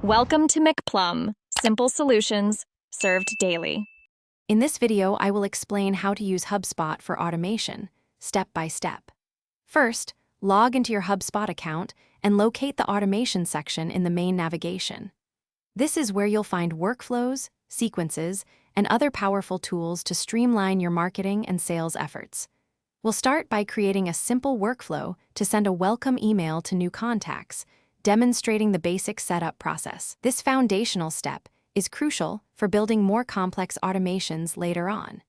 Welcome to McPlum, simple solutions served daily. In this video, I will explain how to use HubSpot for automation, step by step. First, log into your HubSpot account and locate the automation section in the main navigation. This is where you'll find workflows, sequences, and other powerful tools to streamline your marketing and sales efforts. We'll start by creating a simple workflow to send a welcome email to new contacts, demonstrating the basic setup process. This foundational step is crucial for building more complex automations later on.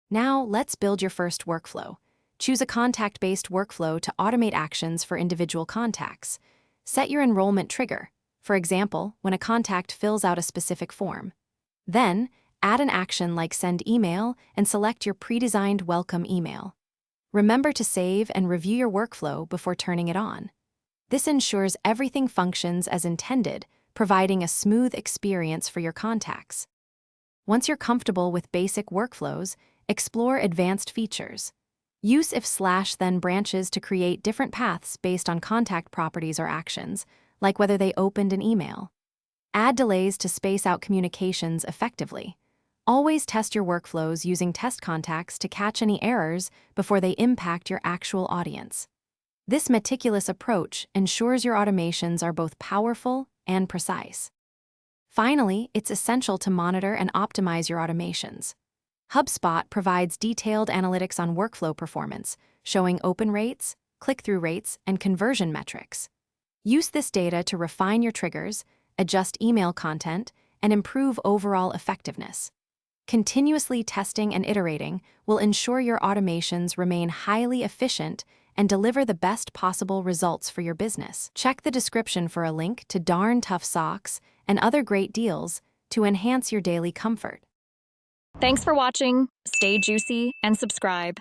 Now, let's build your first workflow. Choose a contact-based workflow to automate actions for individual contacts. Set your enrollment trigger, for example, when a contact fills out a specific form. Then, add an action like send email and select your pre-designed welcome email. Remember to save and review your workflow before turning it on. This ensures everything functions as intended, providing a smooth experience for your contacts. Once you're comfortable with basic workflows, explore advanced features. Use if/then branches to create different paths based on contact properties or actions, like whether they opened an email. Add delays to space out communications effectively. Always test your workflows using test contacts to catch any errors before they impact your actual audience. This meticulous approach ensures your automations are both powerful and precise. Finally, it's essential to monitor and optimize your automations. HubSpot provides detailed analytics on workflow performance, showing open rates, click-through rates, and conversion metrics. Use this data to refine your triggers, adjust email content, and improve overall effectiveness. Continuously testing and iterating will ensure your automations remain highly efficient and deliver the best possible results for your business. Check the description for a link to Darn Tough Socks and other great deals to enhance your daily comfort. Thanks for watching. Stay juicy and subscribe.